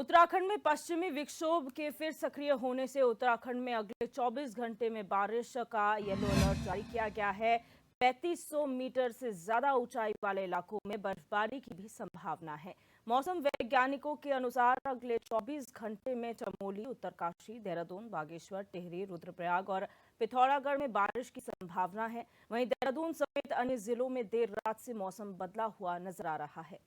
उत्तराखंड में पश्चिमी विक्षोभ के फिर सक्रिय होने से उत्तराखंड में अगले 24 घंटे में बारिश का येलो अलर्ट जारी किया गया है। 3500 मीटर से ज्यादा ऊंचाई वाले इलाकों में बर्फबारी की भी संभावना है। मौसम वैज्ञानिकों के अनुसार अगले 24 घंटे में चमोली, उत्तरकाशी, देहरादून, बागेश्वर, टिहरी, रुद्रप्रयाग और पिथौरागढ़ में बारिश की संभावना है। वहीं देहरादून समेत अन्य जिलों में देर रात से मौसम बदला हुआ नजर आ रहा है।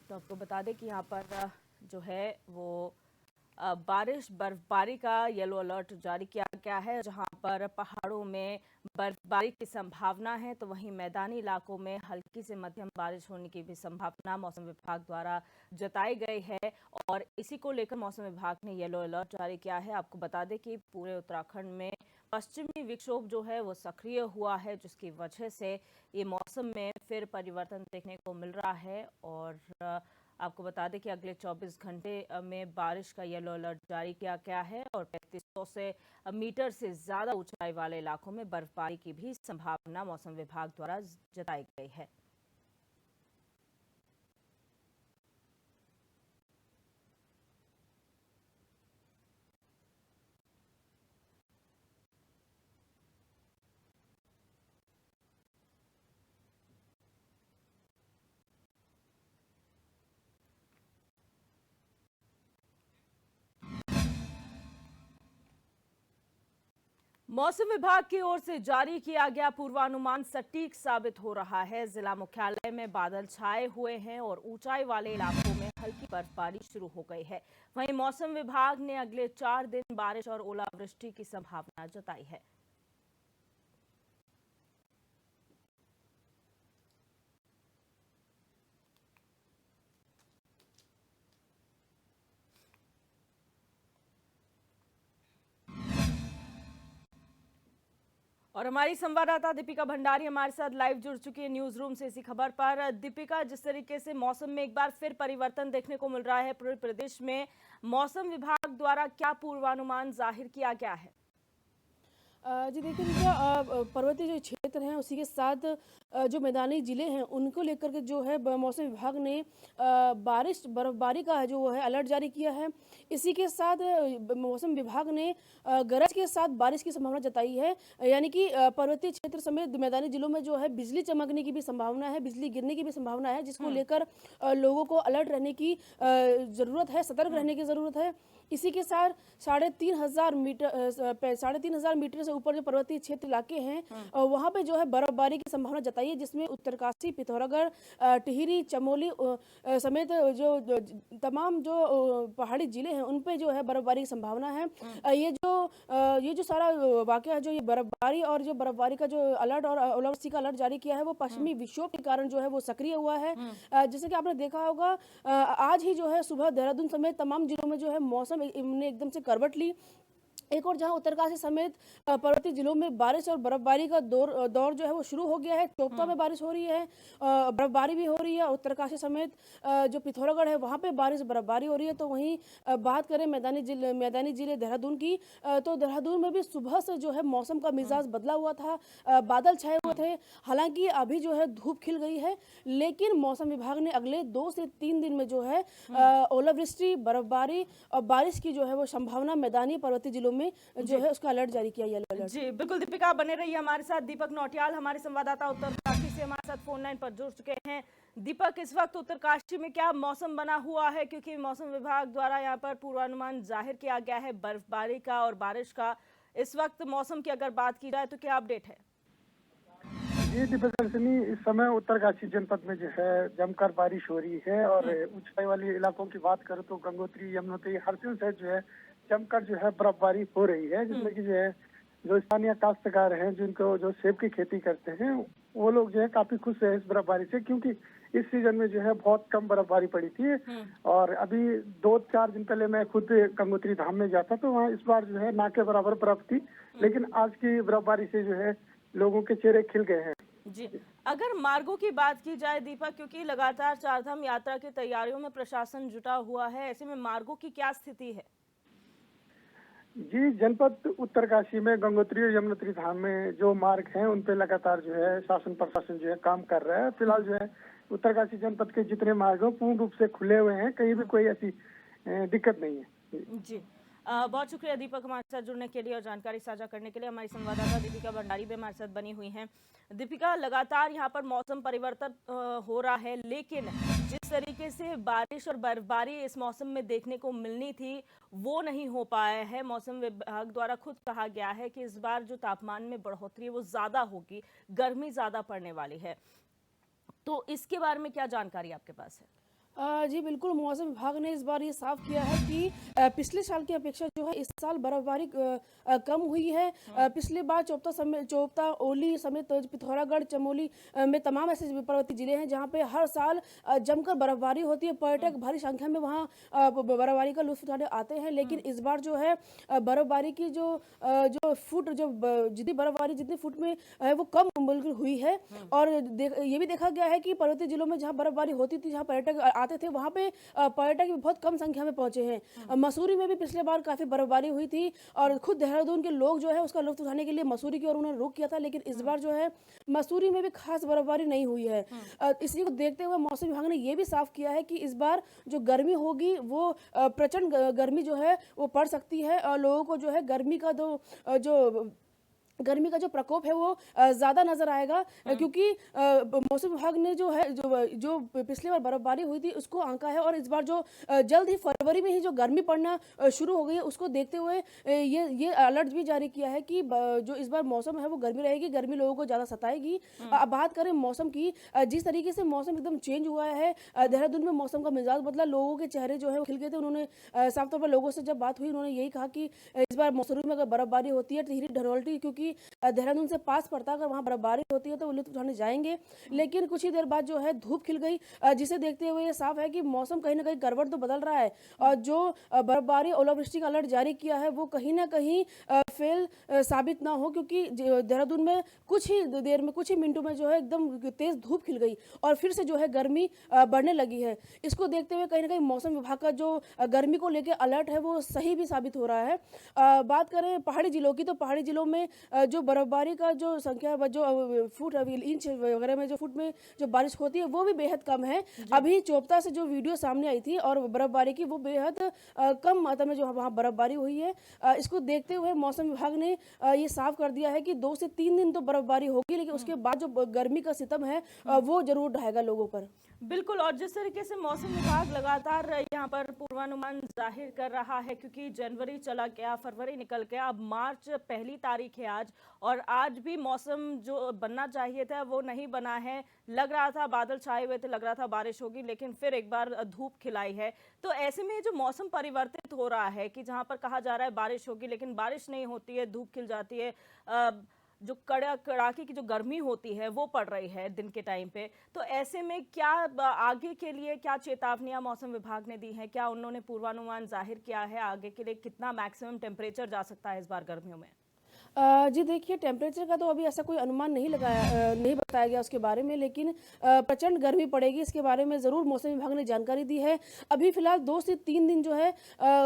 तो आपको बता दें कि यहाँ पर जो है वो बर्फबारी का येलो अलर्ट जारी किया गया है, जहां पर पहाड़ों में बर्फबारी की संभावना है, तो वहीं मैदानी इलाकों में हल्की से मध्यम बारिश होने की भी संभावना मौसम विभाग द्वारा जताई गई है। और इसी को लेकर मौसम विभाग ने येलो अलर्ट जारी किया है। आपको बता दें कि पूरे उत्तराखंड में पश्चिमी विक्षोभ जो है वो सक्रिय हुआ है, जिसकी वजह से ये मौसम में फिर परिवर्तन देखने को मिल रहा है। और आपको बता दें कि अगले 24 घंटे में बारिश का येलो अलर्ट जारी किया गया है और 3500 से मीटर से ज्यादा ऊंचाई वाले इलाकों में बर्फबारी की भी संभावना मौसम विभाग द्वारा जताई गई है। मौसम विभाग की ओर से जारी किया गया पूर्वानुमान सटीक साबित हो रहा है। जिला मुख्यालय में बादल छाए हुए हैं और ऊंचाई वाले इलाकों में हल्की बर्फबारी शुरू हो गई है। वहीं मौसम विभाग ने अगले 4 दिन बारिश और ओलावृष्टि की संभावना जताई है। और हमारी संवाददाता दीपिका भंडारी हमारे साथ लाइव जुड़ चुकी है न्यूज रूम से इसी खबर पर। दीपिका, जिस तरीके से मौसम में एक बार फिर परिवर्तन देखने को मिल रहा है पूरे प्रदेश में, मौसम विभाग द्वारा क्या पूर्वानुमान जाहिर किया गया है? जी देखिए पर्वतीय जो क्षेत्र हैं उसी के साथ जो मैदानी ज़िले हैं उनको लेकर के जो है मौसम विभाग ने बर्फबारी का जो है अलर्ट जारी किया है। इसी के साथ मौसम विभाग ने गरज के साथ बारिश की संभावना जताई है, यानी कि पर्वतीय क्षेत्र समेत मैदानी जिलों में जो है बिजली चमकने की भी संभावना है, बिजली गिरने की भी संभावना है, जिसको लेकर लोगों को अलर्ट रहने की ज़रूरत है, सतर्क रहने की ज़रूरत है। इसी के साथ 3,500 मीटर से ऊपर जो पर्वतीय क्षेत्र इलाके हैं वहाँ पे जो है बर्फबारी की संभावना जताई है, जिसमें उत्तरकाशी, पिथौरागढ़, टिहरी, चमोली समेत जो तमाम जो पहाड़ी जिले हैं उन पे जो है बर्फबारी की संभावना है। ये जो सारा वाकया है, जो ये बर्फबारी और जो बर्फबारी का जो अलर्ट और ओलावृष्टि का अलर्ट जारी किया है, वो पश्चिमी विक्षोभ के कारण जो है वो सक्रिय हुआ है। जैसे कि आपने देखा होगा आज ही जो है सुबह देहरादून समेत तमाम जिलों में जो है मौसम ने एकदम से करवट ली। एक और जहां उत्तरकाशी समेत पर्वतीय जिलों में बारिश और बर्फबारी का दौर जो है वो शुरू हो गया है। चोपता में बारिश हो रही है, बर्फबारी भी हो रही है। उत्तरकाशी समेत जो पिथौरागढ़ है वहां पे बारिश बर्फबारी हो रही है। तो वहीं बात करें मैदानी जिले देहरादून की, तो देहरादून में भी सुबह से जो है मौसम का मिजाज बदला हुआ था, बादल छाए हुए थे। हालांकि अभी जो है धूप खिल गई है, लेकिन मौसम विभाग ने अगले 2 से 3 दिन में जो है ओलावृष्टि, बर्फबारी और बारिश की जो है वो संभावना मैदानी पर्वतीय जिलों में जो है उसका अलर्ट जारी किया, येलो अलर्ट। जी बिल्कुल दीपिका, बने रहिए हमारे साथ। दीपक नौटियाल हमारे संवाददाता उत्तरकाशी से हमारे साथ फोन लाइन पर जुड़ चुके हैं। दीपक, इस वक्त उत्तरकाशी में क्या मौसम बना हुआ है, क्योंकि मौसम विभाग द्वारा यहाँ पर पूर्वानुमान जाहिर किया गया है बर्फबारी का और बारिश का। इस वक्त मौसम की अगर बात की जाए तो क्या अपडेट है? जी दीपकर्षिनी, इस समय उत्तरकाशी जनपद में जो है जमकर बारिश हो रही है। और ऊंचाई वाले इलाकों की बात करें तो गंगोत्री, यमुनोत्री, हरसिल से जो है जमकर जो है बर्फबारी हो रही है, जिसमें कि जो है जो स्थानीय काश्तकार हैं जिनको जो सेब की खेती करते हैं वो लोग जो है काफी खुश है इस बर्फबारी से, क्योंकि इस सीजन में जो है बहुत कम बर्फबारी पड़ी थी। और अभी 2-4 दिन पहले मैं खुद गंगोत्री धाम में गया था, तो वहाँ इस बार जो है ना के बराबर बर्फ थी, लेकिन आज की बर्फबारी से जो है लोगों के चेहरे खिल गए हैं। जी, अगर मार्गों की बात की जाए दीपक, क्योंकि लगातार चारधाम यात्रा की तैयारियों में प्रशासन जुटा हुआ है, ऐसे में मार्गों की क्या स्थिति है? जी, जनपद उत्तरकाशी में गंगोत्री और यमुनोत्री धाम में जो मार्ग हैं उन पे लगातार जो है शासन प्रशासन जो है काम कर रहा है। फिलहाल जो है उत्तरकाशी जनपद के जितने मार्ग हैं पूर्ण रूप से खुले हुए हैं, कहीं भी कोई ऐसी दिक्कत नहीं है। जी बहुत शुक्रिया दीपक हमारे साथ जुड़ने के लिए और जानकारी साझा करने के लिए। हमारी संवाददाता दीपिका भंडारी भी हमारे साथ बनी हुई हैं। दीपिका, लगातार यहाँ पर मौसम परिवर्तन हो रहा है, लेकिन जिस तरीके से बारिश और बर्फबारी इस मौसम में देखने को मिलनी थी वो नहीं हो पाया है। मौसम विभाग द्वारा खुद कहा गया है कि इस बार जो तापमान में बढ़ोतरी है वो ज्यादा होगी, गर्मी ज्यादा पड़ने वाली है। तो इसके बारे में क्या जानकारी आपके पास है? जी बिल्कुल, मौसम विभाग ने इस बार ये साफ किया है कि पिछले साल की अपेक्षा जो है इस साल बर्फबारी कम हुई है। पिछले बार चोपता, ओली समेत पिथौरागढ़, चमोली में तमाम ऐसे पर्वतीय जिले हैं जहां पे हर साल जमकर बर्फबारी होती है। पर्यटक भारी संख्या में वहां बर्फबारी का लुत्फ उठाने आते हैं, लेकिन इस बार जो है बर्फबारी की जो फुट जो जितनी बर्फबारी जितनी फुट में है वो कम बिल्कुल हुई है। और ये भी देखा गया है कि पर्वतीय जिलों में जहाँ बर्फबारी होती थी, जहाँ पर्यटक आते थे, वहां पे पर्यटक भी बहुत कम संख्या में पहुंचे हैं। मसूरी में भी पिछले बार काफी बर्फबारी हुई थी और खुद देहरादून के लोग जो है उसका लुत्फ उठाने के लिए मसूरी की ओर उन्होंने रुख किया था, लेकिन इस बार जो है मसूरी में भी खास बर्फबारी नहीं हुई है। इसी को देखते हुए मौसम विभाग ने यह भी साफ किया है कि इस बार जो गर्मी होगी वो प्रचंड गर्मी जो है वो पड़ सकती है और लोगों को जो है गर्मी का जो प्रकोप है वो ज्यादा नजर आएगा, क्योंकि मौसम विभाग ने जो है जो पिछली बार बर्फबारी हुई थी उसको आंका है और इस बार जो जल्द ही फरवरी में ही जो गर्मी पड़ना शुरू हो गई है उसको देखते हुए ये अलर्ट भी जारी किया है कि जो इस बार मौसम है वो गर्मी रहेगी, गर्मी लोगों को ज्यादा सताएगी। अब बात करें मौसम की, जिस तरीके से मौसम एकदम चेंज हुआ है, देहरादून में मौसम का मिजाज बदला, लोगों के चेहरे जो है वो खिल गए थे। उन्होंने साफ तौर पर लोगों से जब बात हुई उन्होंने यही कहा कि इस बार मसूरी में अगर बर्फबारी होती है, टिहरी धनौल्टी क्योंकि देहरादून से पास पड़ता है, अगर वहां बर्फबारी होती है तो वो लुत्फ उठाने जाएंगे। लेकिन कुछ ही देर बाद जो है धूप खिल गई, जिसे देखते हुए ये साफ है कि मौसम कहीं ना कहीं करवट तो बदल रहा है और जो बर्फबारी ओलावृष्टि का अलर्ट जारी किया है वो कहीं ना कहीं फेल साबित ना हो, क्योंकि देहरादून में कुछ ही देर में, कुछ ही मिनटों में जो है एकदम तेज धूप खिल गई और फिर से जो है गर्मी बढ़ने लगी है। इसको देखते हुए कहीं ना कहीं मौसम विभाग का जो गर्मी को लेकर अलर्ट है वो सही भी साबित हो रहा है। बात करें पहाड़ी जिलों की, तो पहाड़ी जिलों में जो बर्फबारी का जो संख्या जो फुट इंच वगैरह में जो फुट में जो बारिश होती है वो भी बेहद कम है। अभी चोपता से जो वीडियो सामने आई थी और बर्फबारी की, वो बेहद कम मात्रा में जो वहाँ बर्फबारी हुई है। इसको देखते हुए मौसम विभाग ने ये साफ कर दिया है कि 2 से 3 दिन तो बर्फबारी होगी, लेकिन उसके बाद जो गर्मी का सितम है वो जरूर ढाएगा लोगों पर। बिल्कुल, और जिस तरीके से मौसम विभाग लगातार यहाँ पर पूर्वानुमान जाहिर कर रहा है, क्योंकि जनवरी चला गया, फरवरी निकल गया, अब मार्च पहली तारीख है आज, और आज भी मौसम जो बनना चाहिए था वो नहीं बना है। लग रहा था बादल छाए हुए थे, लग रहा था बारिश होगी, लेकिन फिर एक बार धूप खिलाई है। तो ऐसे में जो मौसम परिवर्तित हो रहा है कि जहाँ पर कहा जा रहा है बारिश होगी लेकिन बारिश नहीं होती है, धूप खिल जाती है, जो कड़ाके की जो गर्मी होती है वो पड़ रही है दिन के टाइम पे, तो ऐसे में क्या आगे के लिए क्या चेतावनियां मौसम विभाग ने दी हैं? क्या उन्होंने पूर्वानुमान जाहिर किया है आगे के लिए कितना मैक्सिमम टेम्परेचर जा सकता है इस बार गर्मियों में? जी देखिए, टेम्परेचर का तो अभी ऐसा कोई अनुमान नहीं बताया गया उसके बारे में, लेकिन प्रचंड गर्मी पड़ेगी इसके बारे में ज़रूर मौसम विभाग ने जानकारी दी है। अभी फिलहाल 2 से 3 दिन जो है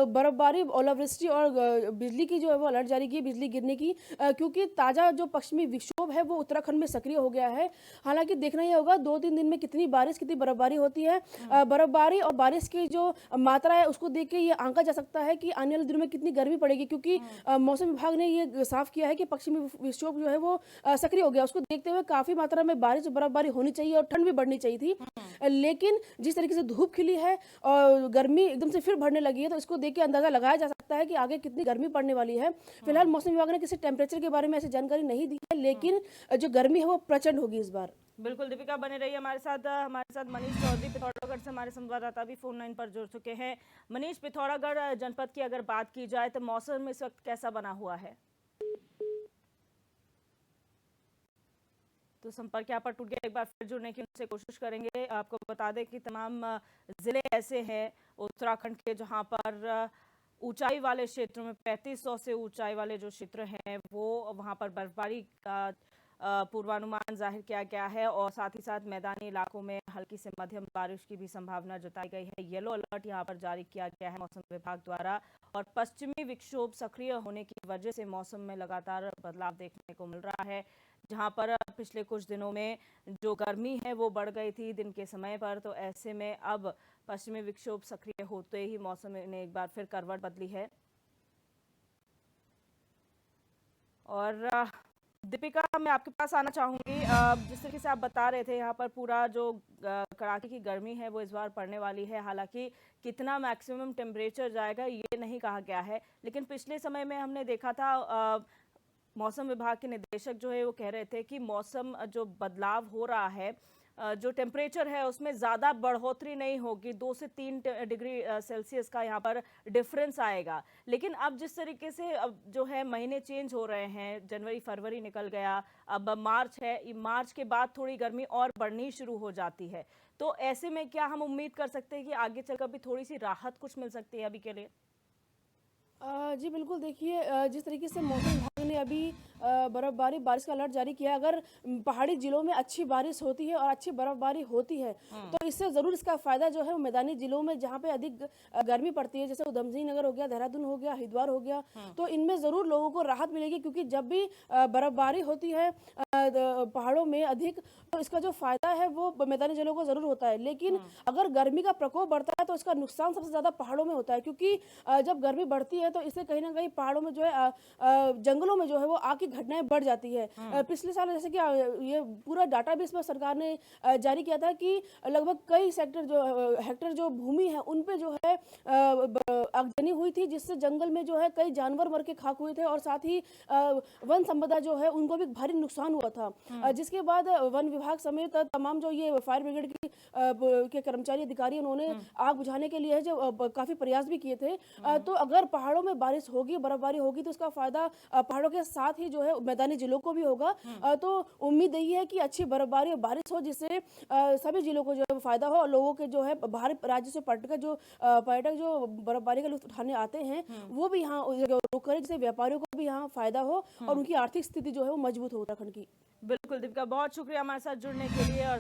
बर्फबारी, ओलावृष्टि और बिजली की जो है वो अलर्ट जारी की, बिजली गिरने की, क्योंकि ताज़ा जो पश्चिमी विक्षोभ है वो उत्तराखंड में सक्रिय हो गया है। हालांकि देखना ही होगा 2-3 दिन में कितनी बारिश, कितनी बर्फबारी होती है। बर्फबारी और बारिश की जो मात्रा है उसको देख के ये आंका जा सकता है कि आने वाले दिनों में कितनी गर्मी पड़ेगी, क्योंकि मौसम विभाग ने ये साफ किया है कि पश्चिमी विक्षोभ जो है वो सक्रिय हो गया। उसको देखते हुए काफी मात्रा में बारिश, बर्फबारी होनी चाहिए और ठंड भी बढ़नी चाहिए थी, लेकिन जिस तरीके से धूप खिली है और गर्मी एकदम से फिर बढ़ने लगी है, तो इसको देख के अंदाजा लगाया जा सकता है कि आगे कितनी गर्मी पड़ने वाली है। फिलहाल मौसम विभाग ने किसी टेम्परेचर के बारे में ऐसी जानकारी नहीं दी है, लेकिन जो गर्मी है वो प्रचंड होगी इस बार। बिल्कुल दीपिका, बने रहिए हमारे साथ मनीष चौधरी पिथौरागढ़ से हमारे संवाददाता भी फोन लाइन पर जुड़ चुके हैं। मनीष, पिथौरागढ़ जनपद की अगर बात की जाए तो मौसम इस वक्त कैसा बना हुआ है? तो संपर्क यहाँ पर टूट गया, एक बार फिर जुड़ने की उनसे कोशिश करेंगे। आपको बता दें कि तमाम जिले ऐसे हैं उत्तराखंड के जहाँ पर ऊंचाई वाले क्षेत्रों में 3500 से ऊंचाई वाले जो क्षेत्र हैं वो वहाँ पर बर्फबारी का पूर्वानुमान जाहिर किया गया है और साथ ही साथ मैदानी इलाकों में हल्की से मध्यम बारिश की भी संभावना जताई गई है। येलो अलर्ट यहां पर जारी किया गया है मौसम विभाग द्वारा और पश्चिमी विक्षोभ सक्रिय होने की वजह से मौसम में लगातार बदलाव देखने को मिल रहा है। जहां पर पिछले कुछ दिनों में जो गर्मी है वो बढ़ गई थी दिन के समय पर, तो ऐसे में अब पश्चिमी विक्षोभ सक्रिय होते ही मौसम ने एक बार फिर करवट बदली है। और दीपिका, मैं आपके पास आना चाहूंगी। जिस तरीके से आप बता रहे थे यहाँ पर पूरा जो कड़ाके की गर्मी है वो इस बार पड़ने वाली है। हालांकि कितना मैक्सिमम टेम्परेचर जाएगा ये नहीं कहा गया है, लेकिन पिछले समय में हमने देखा था मौसम विभाग के निदेशक जो है वो कह रहे थे कि मौसम जो बदलाव हो रहा है, जो टेम्परेचर है उसमें ज़्यादा बढ़ोतरी नहीं होगी, 2 से 3 डिग्री सेल्सियस का यहाँ पर डिफरेंस आएगा। लेकिन अब जिस तरीके से अब जो है महीने चेंज हो रहे हैं, जनवरी फरवरी निकल गया, अब मार्च है, मार्च के बाद थोड़ी गर्मी और बढ़नी शुरू हो जाती है। तो ऐसे में क्या हम उम्मीद कर सकते हैं कि आगे चलकर भी थोड़ी सी राहत कुछ मिल सकती है अभी के लिए? जी बिल्कुल, देखिए जिस तरीके से मौसम विभाग ने अभी बर्फबारी बारिश का अलर्ट जारी किया, अगर पहाड़ी जिलों में अच्छी बारिश होती है और अच्छी बर्फबारी होती है तो इससे ज़रूर इसका फ़ायदा जो है वो मैदानी जिलों में जहाँ पे अधिक गर्मी पड़ती है, जैसे उधम सिंह नगर हो गया, देहरादून हो गया, हरिद्वार हो गया, तो इनमें ज़रूर लोगों को राहत मिलेगी। क्योंकि जब भी बर्फबारी होती है पहाड़ों में अधिक, तो इसका जो फ़ायदा है वो मैदानी जिलों को ज़रूर होता है। लेकिन अगर गर्मी का प्रकोप बढ़ता है तो इसका नुकसान सबसे ज़्यादा पहाड़ों में होता है, क्योंकि जब गर्मी बढ़ती है तो इससे कहीं ना कहीं पहाड़ों में जो है जंगलों में जो है वो आग की घटनाएं बढ़ जाती है। पिछले साल जैसे कि ये पूरा डाटाबेस में सरकार ने जारी किया था कि लगभग कई सेक्टर जो हेक्टेयर जो भूमि है उन पे जो है आगजनी हुई थी, जिससे जंगल में जो है कई जानवर मर के खाक हुए थे और साथ ही वन संपदा जो है उनको भी भारी नुकसान हुआ था। जिसके बाद वन विभाग समेत तमाम जो ये फायर ब्रिगेड की के कर्मचारी अधिकारी उन्होंने आग बुझाने के लिए जो काफी प्रयास भी किए थे। तो अगर पहाड़ों में बारिश होगी, बर्फबारी होगी, तो इसका फायदा पहाड़ों के साथ ही जो है मैदानी जिलों को भी होगा। तो उम्मीद यही है कि अच्छी बर्फबारी और बारिश हो, जिससे सभी जिलों को जो है फायदा हो और लोगों के जो है बाहरी राज्य से पर्यटक जो बर्फबारी का लुत्फ उठाने आते हैं वो भी यहाँ रुक करें, जिससे व्यापारियों को भी यहाँ फायदा हो और उनकी आर्थिक स्थिति जो है वो मजबूत हो उत्तराखंड की। बिल्कुल दीपिका, बहुत शुक्रिया हमारे साथ जुड़ने के लिए। और